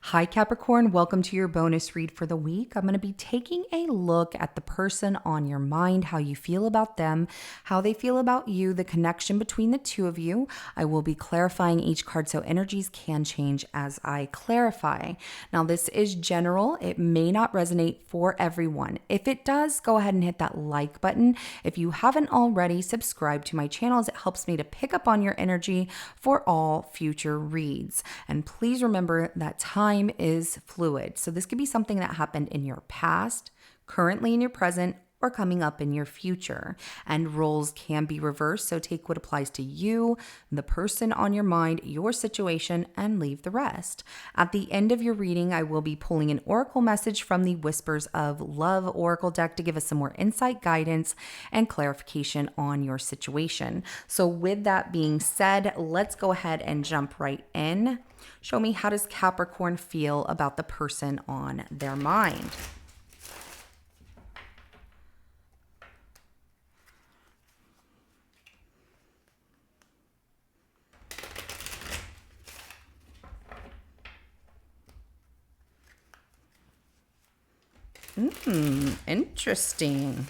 Hi, Capricorn. Welcome to your bonus read for the week. I'm going to be taking a look at the person on your mind, how you feel about them, how they feel about you, the connection between the two of you. I will be clarifying each card so energies can change as I clarify. Now, this is general. It may not resonate for everyone. If it does, go ahead and hit that like button. If you haven't already, subscribe to my channel as it helps me to pick up on your energy for all future reads. And please remember that time is fluid. So this could be something that happened in your past, currently in your present, or coming up in your future. And roles can be reversed. So take what applies to you, the person on your mind, your situation, and leave the rest. At the end of your reading, I will be pulling an oracle message from the Whispers of Love Oracle deck to give us some more insight, guidance, and clarification on your situation. So with that being said, let's go ahead and jump right in. Show me, how does Capricorn feel about the person on their mind? Interesting.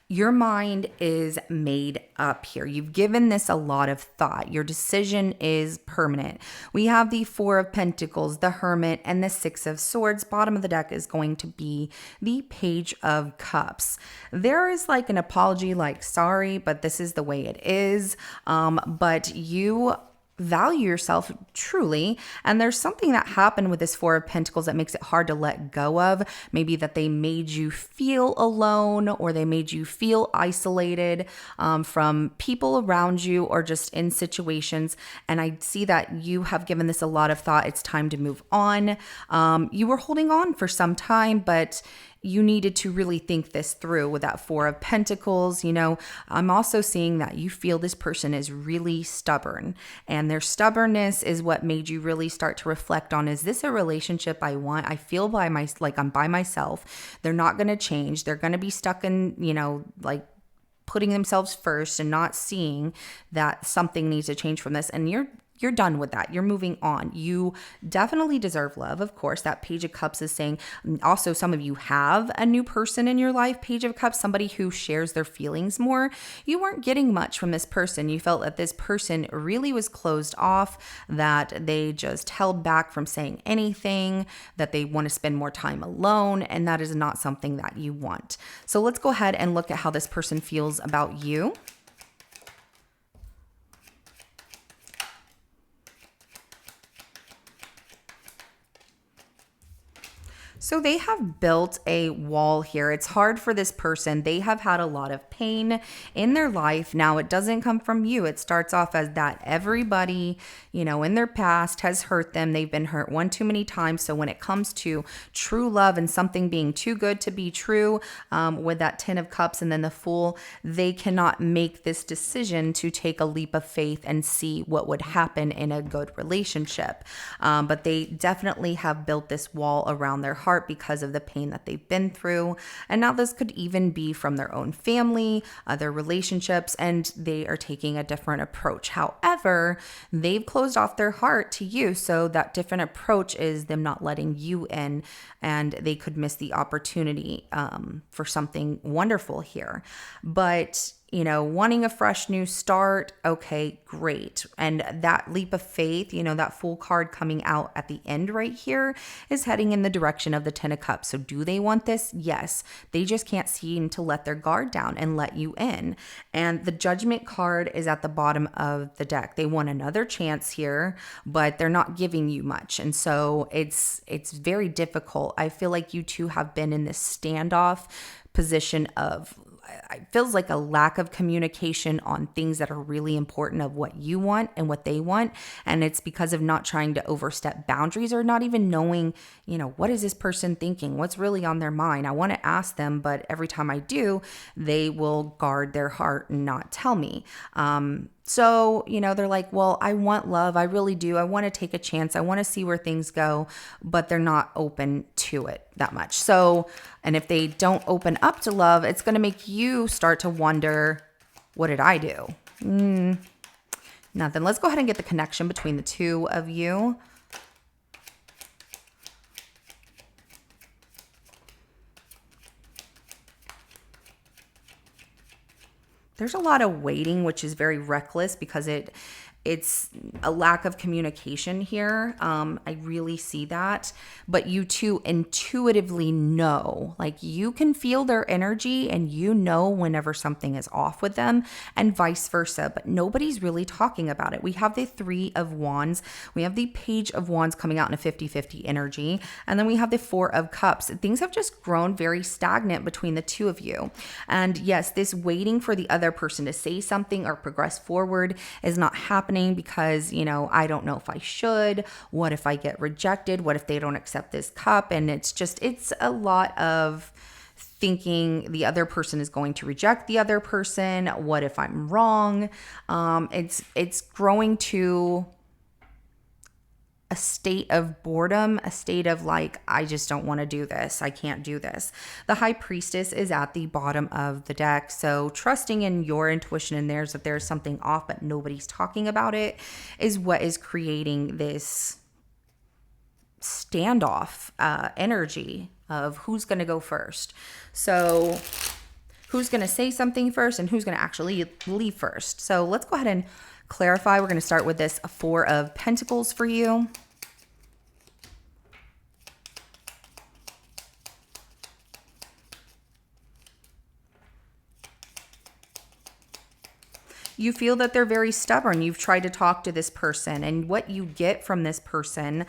Your mind is made up here. You've given this a lot of thought. Your decision is permanent. We have the Four of Pentacles, the Hermit, and the Six of Swords. Bottom of the deck is going to be the Page of Cups. There is like an apology, like, sorry, but this is the way it is. But you value yourself truly, and there's something that happened with this Four of Pentacles that makes it hard to let go of. Maybe that they made you feel alone, or they made you feel isolated from people around you, or just in situations. And I see that you have given this a lot of thought. It's time to move on. You were holding on for some time, but you needed to really think this through with that Four of Pentacles. You know, I'm also seeing that you feel this person is really stubborn, and their stubbornness is what made you really start to reflect on, is this a relationship I want? I feel like I'm by myself. They're not going to change. They're going to be stuck in, like putting themselves first and not seeing that something needs to change from this. And you're done with that. You're moving on. You definitely deserve love. Of course, that Page of Cups is saying also some of you have a new person in your life. Page of Cups, somebody who shares their feelings more. You weren't getting much from this person. You felt that this person really was closed off, that they just held back from saying anything, that they want to spend more time alone, and that is not something that you want. So let's go ahead and look at how this person feels about you. So they have built a wall here. It's hard for this person. They have had a lot of pain in their life. Now, it doesn't come from you. It starts off as that everybody, in their past has hurt them. They've been hurt one too many times. So when it comes to true love and something being too good to be true, with that Ten of Cups and then the Fool, they cannot make this decision to take a leap of faith and see what would happen in a good relationship. But they definitely have built this wall around their heart because of the pain that they've been through. And now this could even be from their own family, other relationships, and they are taking a different approach. However, they've closed off their heart to you. So that different approach is them not letting you in, and they could miss the opportunity for something wonderful here. But wanting a fresh new start, okay, great. And that leap of faith, that Fool card coming out at the end right here is heading in the direction of the Ten of Cups. So do they want this? Yes. They just can't seem to let their guard down and let you in. And the Judgment card is at the bottom of the deck. They want another chance here, but they're not giving you much. And so it's very difficult. I feel like you two have been in this standoff position of, it feels like a lack of communication on things that are really important of what you want and what they want. And it's because of not trying to overstep boundaries, or not even knowing, what is this person thinking? What's really on their mind? I want to ask them, but every time I do, they will guard their heart and not tell me. So, they're like, well, I want love. I really do. I want to take a chance. I want to see where things go, but they're not open to it that much. So, and if they don't open up to love, it's going to make you start to wonder, what did I do? Nothing. Let's go ahead and get the connection between the two of you. There's a lot of waiting, which is very reckless because it's a lack of communication here. I really see that. But you two intuitively know, like you can feel their energy and whenever something is off with them and vice versa. But nobody's really talking about it. We have the Three of Wands. We have the Page of Wands coming out in a 50-50 energy. And then we have the Four of Cups. Things have just grown very stagnant between the two of you. And yes, this waiting for the other person to say something or progress forward is not happening because, I don't know if I should. What if I get rejected? What if they don't accept this cup? And it's a lot of thinking the other person is going to reject the other person. What if I'm wrong? It's growing to a state of boredom, a state of like, I just don't want to do this. I can't do this. The High Priestess is at the bottom of the deck. So trusting in your intuition and theirs that there's something off, but nobody's talking about it, is what is creating this standoff energy of who's going to go first. So who's going to say something first and who's going to actually leave first. So let's go ahead and clarify. We're going to start with this Four of Pentacles for you. You feel that they're very stubborn. You've tried to talk to this person, and what you get from this person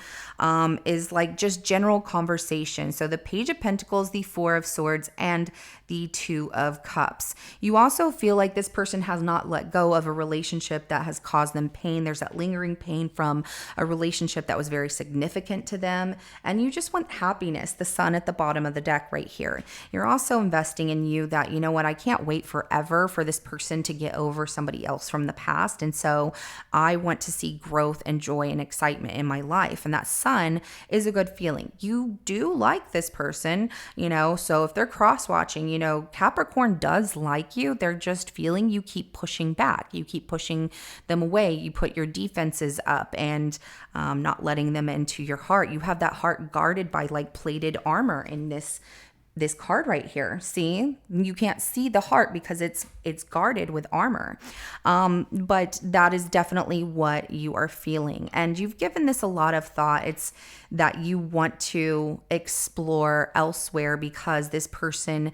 is like just general conversation. So the Page of Pentacles, the Four of Swords, and the Two of Cups. You also feel like this person has not let go of a relationship that has caused them pain. There's that lingering pain from a relationship that was very significant to them, and you just want happiness. The Sun at the bottom of the deck right here. You're also investing in you that, you know what, I can't wait forever for this person to get over somebody else from the past. And so I want to see growth and joy and excitement in my life. And that Sun is a good feeling. You do like this person, so if they're cross watching, Capricorn does like you. They're just feeling you keep pushing back. You keep pushing them away. You put your defenses up and not letting them into your heart. You have that heart guarded by like plated armor in this card right here. See, you can't see the heart because it's guarded with armor. But that is definitely what you are feeling. And you've given this a lot of thought. It's that you want to explore elsewhere because this person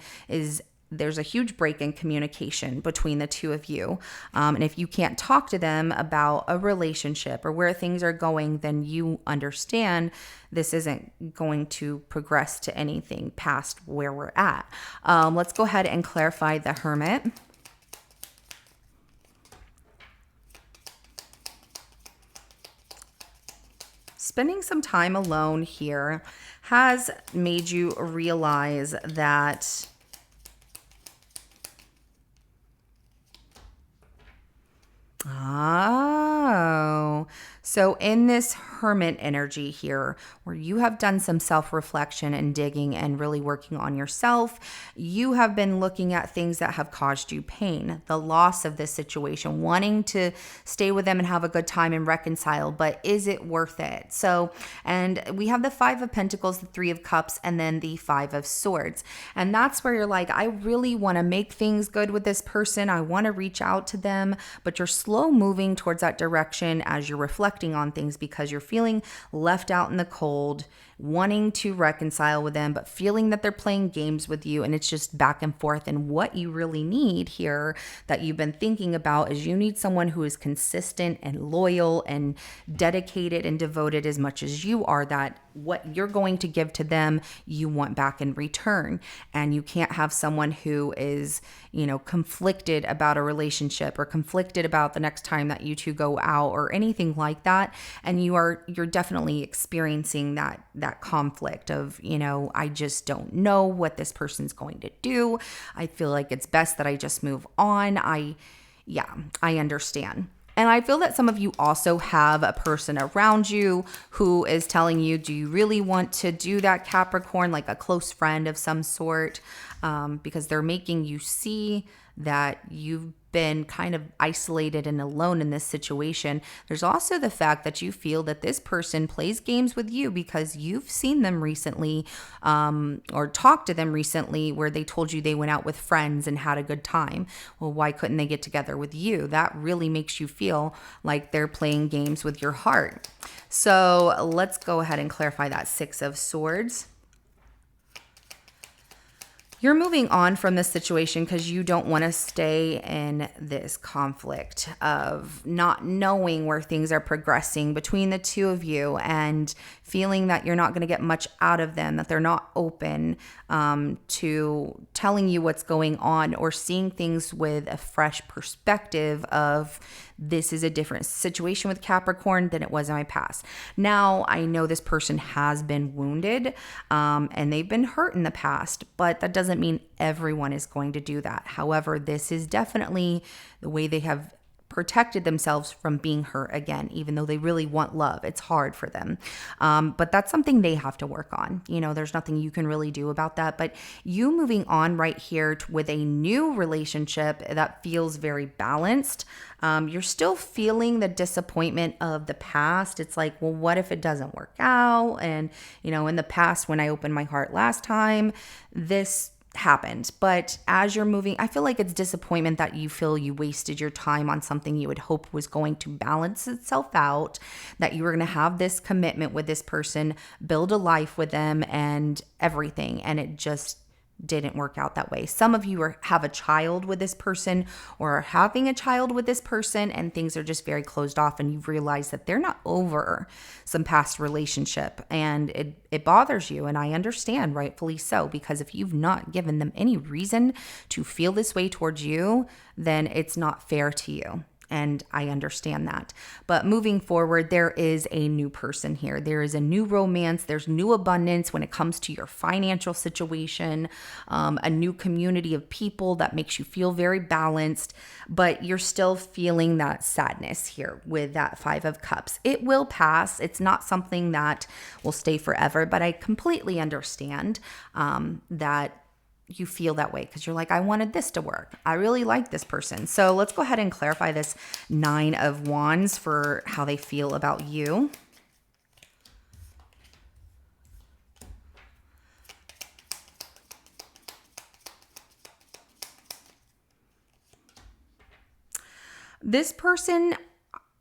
there's a huge break in communication between the two of you. And if you can't talk to them about a relationship or where things are going, then you understand this isn't going to progress to anything past where we're at. Let's go ahead and clarify the Hermit. Spending some time alone here has made you realize that so in this Hermit energy here, where you have done some self-reflection and digging and really working on yourself, you have been looking at things that have caused you pain, the loss of this situation, wanting to stay with them and have a good time and reconcile, but is it worth it? So, and we have the Five of Pentacles, the Three of Cups, and then the Five of Swords. And that's where you're like, I really want to make things good with this person. I want to reach out to them, but you're slow moving towards that direction as you're reflecting on things because you're feeling left out in the cold, wanting to reconcile with them, but feeling that they're playing games with you and it's just back and forth. And what you really need here that you've been thinking about is you need someone who is consistent and loyal and dedicated and devoted as much as you are, that what you're going to give to them, you want back in return. And you can't have someone who is, conflicted about a relationship or conflicted about the next time that you two go out or anything like that. And you're definitely experiencing that conflict of, I just don't know what this person's going to do. I feel like it's best that I just move on. I understand. And I feel that some of you also have a person around you who is telling you, do you really want to do that, Capricorn? Like a close friend of some sort, because they're making you see that you've been kind of isolated and alone in this situation. There's also the fact that you feel that this person plays games with you because you've seen them recently, or talked to them recently where they told you they went out with friends and had a good time. Well, why couldn't they get together with you? That really makes you feel like they're playing games with your heart. So let's go ahead and clarify that Six of Swords. You're moving on from this situation because you don't want to stay in this conflict of not knowing where things are progressing between the two of you and feeling that you're not going to get much out of them, that they're not open to telling you what's going on or seeing things with a fresh perspective of this is a different situation with Capricorn than it was in my past. Now, I know this person has been wounded and they've been hurt in the past, but that doesn't mean everyone is going to do that. However, this is definitely the way they have protected themselves from being hurt again, even though they really want love. It's hard for them. But that's something they have to work on. You know, there's nothing you can really do about that. But you moving on right here with a new relationship that feels very balanced. You're still feeling the disappointment of the past. It's like, well, what if it doesn't work out? And, you know, in the past, when I opened my heart last time, this happened. But as you're moving, I feel like it's disappointment that you feel you wasted your time on something you had hoped was going to balance itself out, that you were going to have this commitment with this person, build a life with them and everything. And it just didn't work out that way. Some of you have a child with this person or are having a child with this person and things are just very closed off and you've realized that they're not over some past relationship and it bothers you. And I understand, rightfully so, because if you've not given them any reason to feel this way towards you, then it's not fair to you. And I understand that. But moving forward, there is a new person here. There is a new romance. There's new abundance when it comes to your financial situation, a new community of people that makes you feel very balanced, but you're still feeling that sadness here with that Five of Cups. It will pass. It's not something that will stay forever, but I completely understand that you feel that way because you're like, I wanted this to work. I really like this person. So let's go ahead and clarify this Nine of Wands for how they feel about you. This person,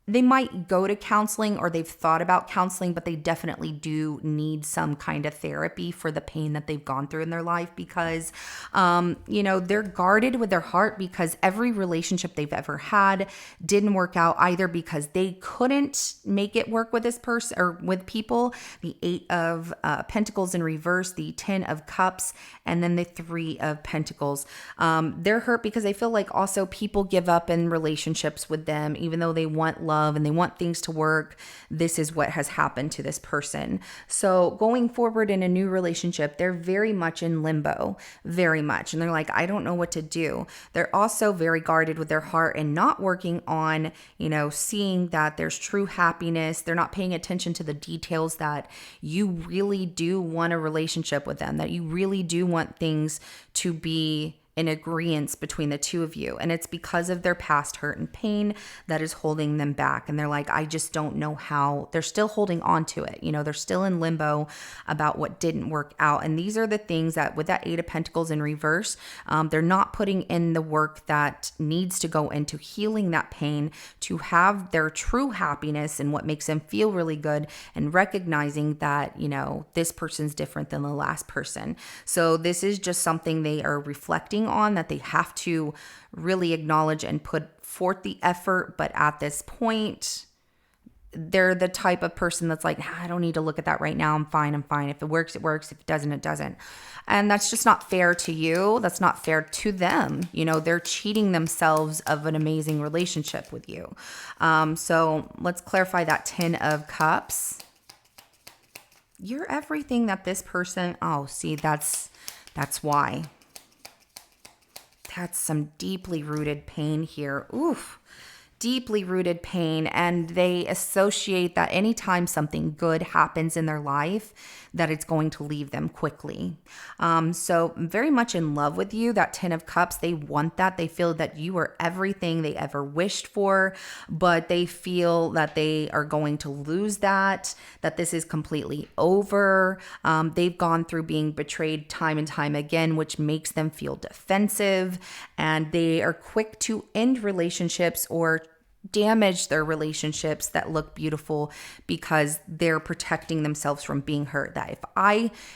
they might go to counseling or they've thought about counseling, but they definitely do need some kind of therapy for the pain that they've gone through in their life because, you know, they're guarded with their heart because every relationship they've ever had didn't work out either because they couldn't make it work with this person or with people. The Eight of Pentacles in reverse, the Ten of Cups, and then the Three of Pentacles. They're hurt because they feel like also people give up in relationships with them, even though they want love and they want things to work. This is what has happened to this person. So going forward in a new relationship, they're very much in limbo, very much. And they're like, I don't know what to do. They're also very guarded with their heart and not working on, you know, seeing that there's true happiness. They're not paying attention to the details that you really do want a relationship with them, that you really do want things to be in agreement between the two of you. And it's because of their past hurt and pain that is holding them back. And they're like, I just don't know how. They're still holding on to it. You know, they're still in limbo about what didn't work out. And these are the things that with that Eight of Pentacles in reverse, they're not putting in the work that needs to go into healing that pain to have their true happiness and what makes them feel really good and recognizing that, you know, this person's different than the last person. So this is just something they are reflecting on, that they have to really acknowledge and put forth the effort. But at this point, they're the type of person that's like, I don't need to look at that right now. I'm fine. If it works, it works. If it doesn't, it doesn't. And that's just not fair to you. That's not fair to them. You know, they're cheating themselves of an amazing relationship with you. So let's clarify that Ten of Cups. You're everything that this person, oh, see, that's why. That's some deeply rooted pain here. Oof. deeply rooted pain, and they associate that anytime something good happens in their life, that it's going to leave them quickly. So very much in love with you, that 10 of Cups, they want that. They feel that you are everything they ever wished for, but they feel that they are going to lose that this is completely over. They've gone through being betrayed time and time again, which makes them feel defensive, and they are quick to end relationships or damage their relationships that look beautiful because they're protecting themselves from being hurt. That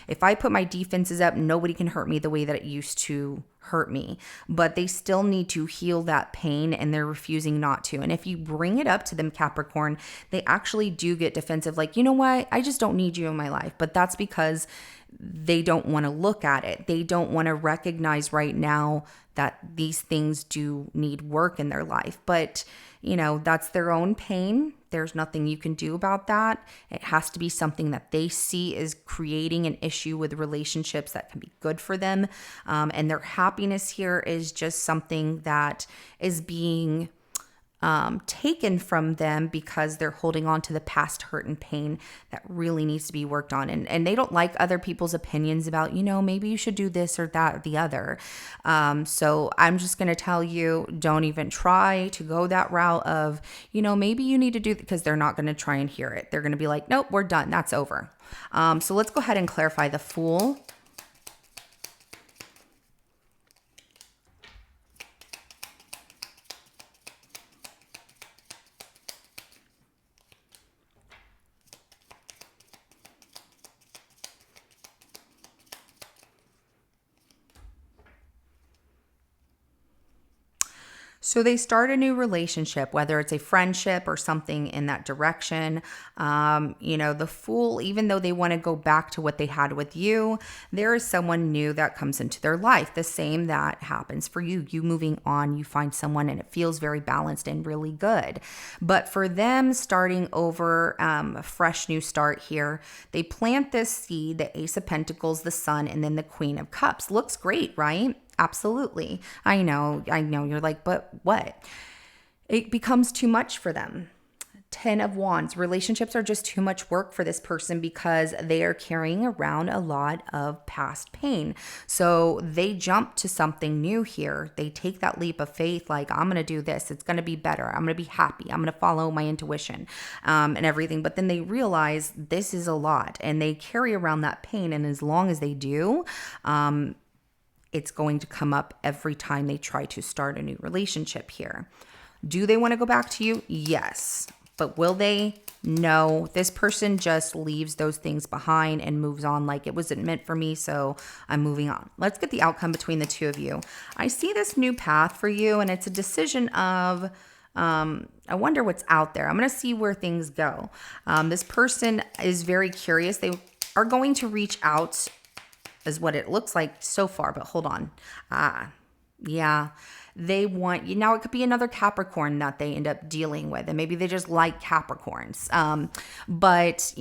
if I put my defenses up, nobody can hurt me the way that it used to hurt me. But they still need to heal that pain, and they're refusing not to. And if you bring it up to them, Capricorn, they actually do get defensive, like, you know what, I just don't need you in my life. But that's because they don't want to look at it. They don't want to recognize right now that these things do need work in their life. But, that's their own pain. There's nothing you can do about that. It has to be something that they see is creating an issue with relationships that can be good for them. And their happiness here is just something that is being taken from them because they're holding on to the past hurt and pain that really needs to be worked on. And they don't like other people's opinions about, maybe you should do this or that or the other. So I'm just going to tell you, don't even try to go that route of, maybe you need to do, because they're not going to try and hear it. They're going to be like, nope, we're done. That's over. So let's go ahead and clarify the Fool. So they start a new relationship, whether it's a friendship or something in that direction. The Fool, even though they want to go back to what they had with you, there is someone new that comes into their life. The same that happens for you. You moving on, you find someone and it feels very balanced and really good. But for them, starting over, a fresh new start here, they plant this seed, the Ace of Pentacles, the Sun, and then the Queen of Cups. Looks great, right? Absolutely. I know. You're like, but what? It becomes too much for them. 10 of Wands. Relationships are just too much work for this person because they are carrying around a lot of past pain. So they jump to something new here. They take that leap of faith, like, I'm going to do this. It's going to be better. I'm going to be happy. I'm going to follow my intuition, and everything. But then they realize this is a lot, and they carry around that pain. And as long as they do, it's going to come up every time they try to start a new relationship here. Do they want to go back to you? Yes. But will they? No. This person just leaves those things behind and moves on like it wasn't meant for me, so I'm moving on. Let's get the outcome between the two of you. I see this new path for you, and it's a decision of, I wonder what's out there. I'm going to see where things go. This person is very curious. They are going to reach out, is what it looks like so far, but hold on. Yeah. They want you. Now it could be another Capricorn that they end up dealing with, and maybe they just like Capricorns. But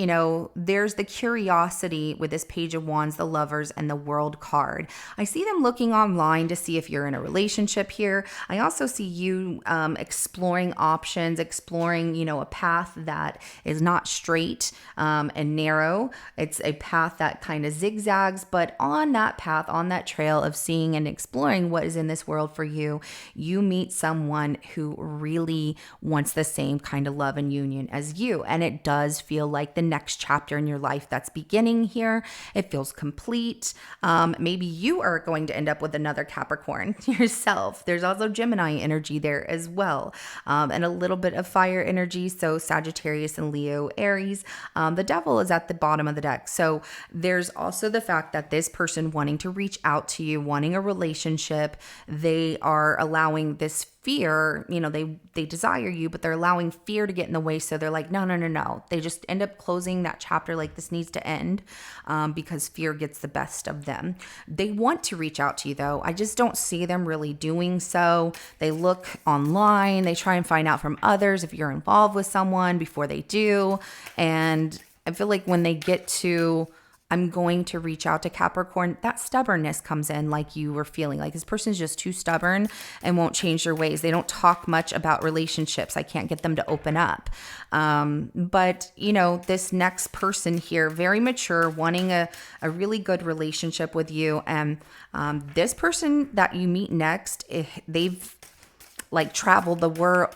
there's the curiosity with this Page of Wands, the Lovers, and the World card. I see them looking online to see if you're in a relationship here. I also see you exploring options, exploring, a path that is not straight and narrow. It's a path that kind of zigzags, but on that path, on that trail of seeing and exploring what is in this world for you, you meet someone who really wants the same kind of love and union as you. And it does feel like the next chapter in your life that's beginning here. It feels complete. Maybe you are going to end up with another Capricorn yourself. There's also Gemini energy there as well, and a little bit of fire energy. So Sagittarius and Leo, Aries. The Devil is at the bottom of the deck. So there's also the fact that this person wanting to reach out to you, wanting a relationship, they are allowing this fear, they desire you, but they're allowing fear to get in the way. So they're like, no. They just end up closing that chapter like this needs to end because fear gets the best of them. They want to reach out to you though. I just don't see them really doing so. They look online. They try and find out from others if you're involved with someone before they do. And I feel like when they get to I'm going to reach out to Capricorn. That stubbornness comes in, like you were feeling like this person's just too stubborn and won't change their ways. They don't talk much about relationships. I can't get them to open up. But, this next person here, very mature, wanting a really good relationship with you. And this person that you meet next, they've like travel the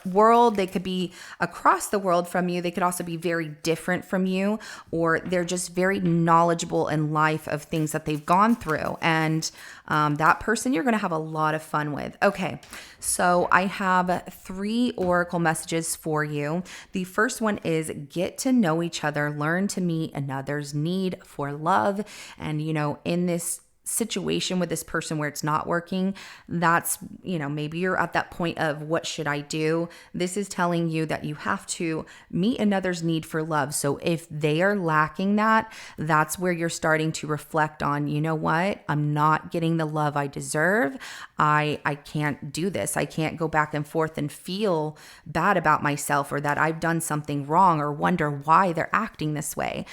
world. They could be across the world from you. They could also be very different from you, or they're just very knowledgeable in life of things that they've gone through. And that person you're going to have a lot of fun with. Okay, so I have 3 oracle messages for you. The first one is get to know each other, learn to meet another's need for love. And, in this situation with this person where it's not working, that's, maybe you're at that point of what should I do? This is telling you that you have to meet another's need for love. So if they are lacking that, that's where you're starting to reflect on, you know what? I'm not getting the love I deserve. I can't do this. I can't go back and forth and feel bad about myself or that I've done something wrong or wonder why they're acting this way.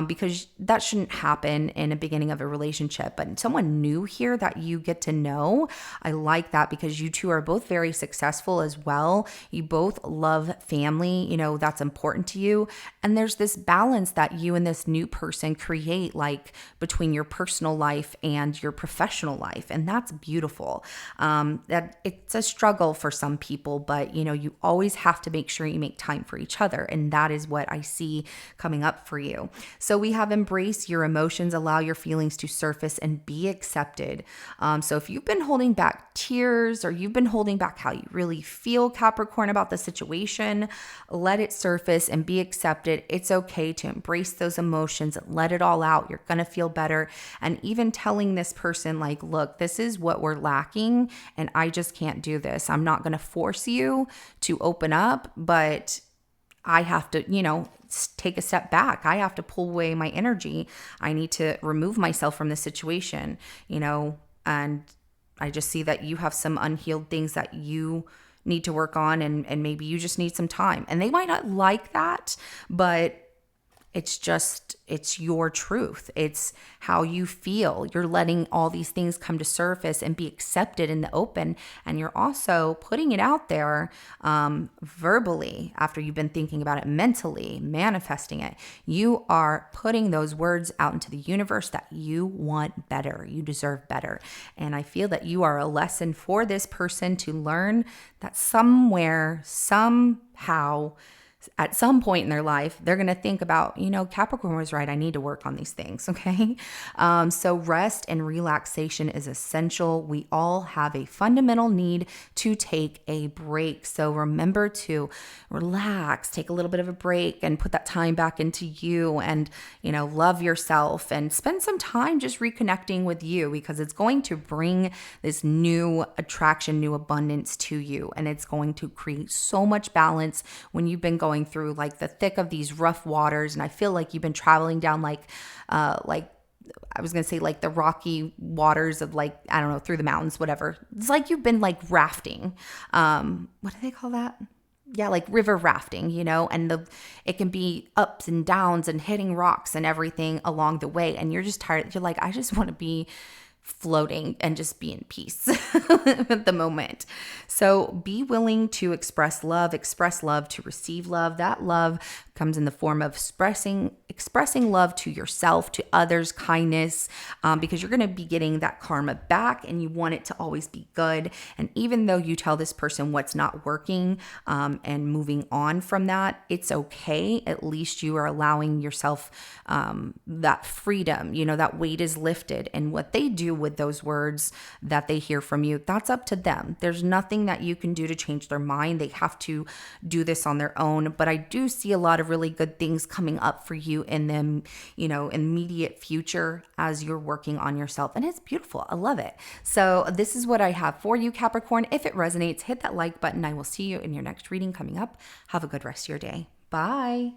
Because that shouldn't happen in the beginning of a relationship. But someone new here that you get to know, I like that because you two are both very successful as well. You both love family, that's important to you. And there's this balance that you and this new person create, like between your personal life and your professional life. And that's beautiful. That it's a struggle for some people, but you always have to make sure you make time for each other. And that is what I see coming up for you. So we have embrace your emotions, allow your feelings to surface and be accepted. So if you've been holding back tears or you've been holding back how you really feel, Capricorn, about the situation, let it surface and be accepted. It's okay to embrace those emotions, let it all out. You're going to feel better. And even telling this person like, look, this is what we're lacking and I just can't do this. I'm not going to force you to open up, but I have to, take a step back. I have to pull away my energy. I need to remove myself from the situation, and I just see that you have some unhealed things that you need to work on and maybe you just need some time. And they might not like that, but it's your truth. It's how you feel. You're letting all these things come to surface and be accepted in the open. And you're also putting it out there verbally after you've been thinking about it mentally, manifesting it. You are putting those words out into the universe that you want better. You deserve better. And I feel that you are a lesson for this person to learn that somewhere, somehow, at some point in their life, they're going to think about, Capricorn was right. I need to work on these things. Okay. So rest and relaxation is essential. We all have a fundamental need to take a break. So remember to relax, take a little bit of a break and put that time back into you and, love yourself and spend some time just reconnecting with you because it's going to bring this new attraction, new abundance to you. And it's going to create so much balance when you've been going through like the thick of these rough waters. And I feel like you've been traveling down like I was going to say like the rocky waters of like, I don't know, through the mountains, whatever. It's like you've been like rafting. What do they call that? Yeah, like river rafting, and it can be ups and downs and hitting rocks and everything along the way. And you're just tired. You're like, I just want to be floating and just be in peace at the moment. So be willing to express love to receive love. That love comes in the form of expressing love to yourself, to others, kindness, because you're going to be getting that karma back and you want it to always be good. And even though you tell this person what's not working and moving on from that, it's okay. At least you are allowing yourself that freedom, that weight is lifted. And what they do with those words that they hear from you, that's up to them. There's nothing that you can do to change their mind. They have to do this on their own. But I do see a lot of really good things coming up for you in the immediate future as you're working on yourself. And it's beautiful. I love it. So this is what I have for you, Capricorn. If it resonates, hit that like button. I will see you in your next reading coming up. Have a good rest of your day. Bye.